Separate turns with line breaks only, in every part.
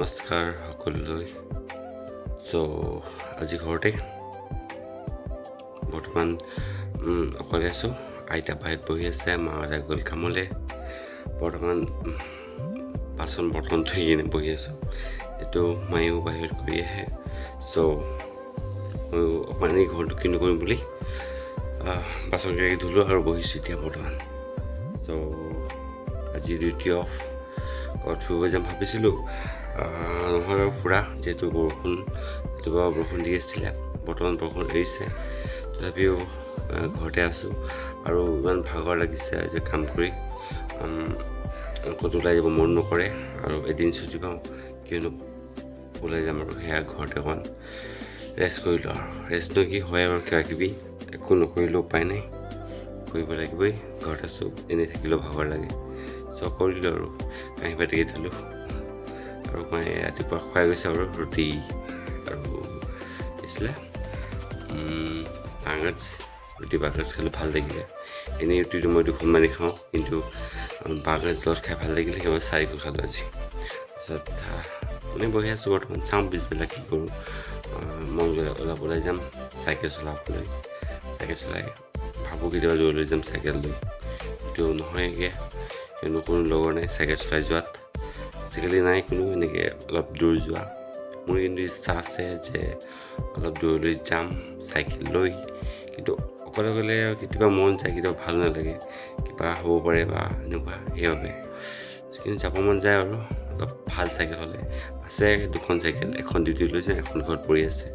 নমস্কাৰ সকলোলৈ। আজি ঘৰতে বৰ্তমান অকলে আছোঁ। আইতা বাহিৰত বহি আছে, মাহঁতে গ'ল কামলৈ। বৰ্তমান বাচন বৰ্তন ধুই কিনে বহি আছোঁ। এইটো মায়েও বাহিৰত কৰি আহে। ময়ো অকণমান এই ঘৰটো কি নকৰিম বুলি বাচনকেইটা ধুলোঁ আৰু বহিছোঁ এতিয়া বৰ্তমান। আজি দ্বিতীয় ক'ৰবাত ফুৰিব যাম ভাবিছিলোঁ, নহয় আৰু ফুৰা, যিহেতু ৰাতিপুৱা বৰষুণ দি আছিলে, বৰ্তমান বৰষুণ এৰিছে। তথাপিও ঘৰতে আছোঁ আৰু ইমান ভাগৰ লাগিছে যে কাম কৰি ক'তো ওলাই যাব মন নকৰে। আৰু এদিন ছুটি পাওঁ, কিয়নো ওলাই যাম আৰু সেয়া ঘৰতে অকণমান ৰেষ্ট কৰিলোঁ। আৰু ৰেষ্টটো কি হয় আৰু কিবা কিবি একো নকৰিলেও উপায় নাই, কৰিব লাগিবই। ঘৰত আছোঁ, এনেই থাকিলেও ভাগৰ লাগে। কৰিলোঁ আৰু কাঁহী বাতিকে ধুলোঁ। আৰু মই ৰাতিপুৱা খুৱাই গৈছে আৰু ৰুটি আৰু দিছিলে বাঁহগাজ, ৰুটি বাঁহগাজ খালোঁ, ভাল লাগিলে। এনেই ৰুটিটো মই 2খন মানি খাওঁ, কিন্তু বাঁহগাজ লগত খাই ভাল লাগিলে, সেইবাবে 4খন খালোঁ আজি। তাৰপিছত এনেই বহি আছোঁ বৰ্তমান। চাওঁ পিছবেলা কি কৰোঁ। মন গ'লে অলপ ওলাই যাম চাইকেল চলাবলৈ। চাইকেল চলাই ভাবোঁ কেতিয়াবা দূৰলৈ যাম চাইকেল লৈ, কিন্তু নহয়গৈ, কিয়নো কোনো লগৰ নাই চাইকেল চলাই যোৱাত। আজিকালি নাই কোনো এনেকৈ অলপ দূৰ যোৱা। মোৰ কিন্তু ইচ্ছা আছে যে অলপ দূৰলৈ যাম চাইকেল লৈ, কিন্তু অকলে অকলে কেতিয়াবা মন যায়, কেতিয়াবা ভাল নালাগে, কিবা হ'ব পাৰে বা এনেকুৱা, সেইবাবে কিন্তু যাব মন যায়। আৰু অলপ ভাল চাইকেল হ'লে আছে 2খন চাইকেল, এখন ডিউটি লৈছে, এখন ঘৰত পৰি আছে,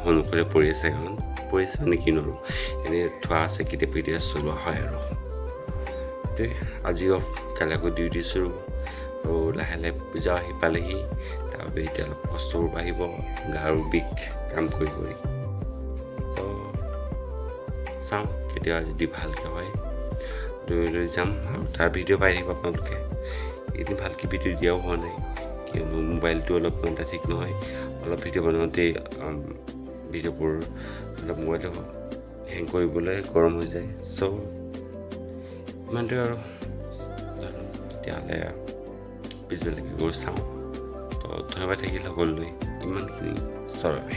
সন্মুখতে পৰি আছে। এখন পৰি আছে মানে কিনো আৰু এনেই থোৱা আছে, কেতিয়াবা কেতিয়াবা চলোৱা হয় আৰু। আজি অফ, কাইলৈ আকৌ ডিউটি চুৰু, আৰু লাহে লাহে পূজা আহি পালেহি। তাৰবাবে এতিয়া অলপ কষ্টবোৰ বাঢ়িব, গাৰ বিষ কাম কৰি কৰি। চাওঁ কেতিয়াবা যদি ভালকৈ হয় দৌৰিলৈ যাম, আৰু তাৰ ভিডিঅ' পাই থাকিব আপোনালোকে। এদিন ভালকৈ ভিডিঅ' দিয়াও হোৱা নাই, কিয়নো মোবাইলটো অলপ এটা ঠিক নহয়। অলপ ভিডিঅ' বনাওঁতেই ভিডিঅ'বোৰ অলপ মোবাইলটো হেং কৰিবলৈ গৰম হৈ যায়। ইমানটোৱে আৰু। তেতিয়াহ'লে পিছবেলা কি কৰোঁ চাওঁ। ধন্যবাদ থাকিল সকলোলৈ ইমানখিনি চোৱাৰ বাবে।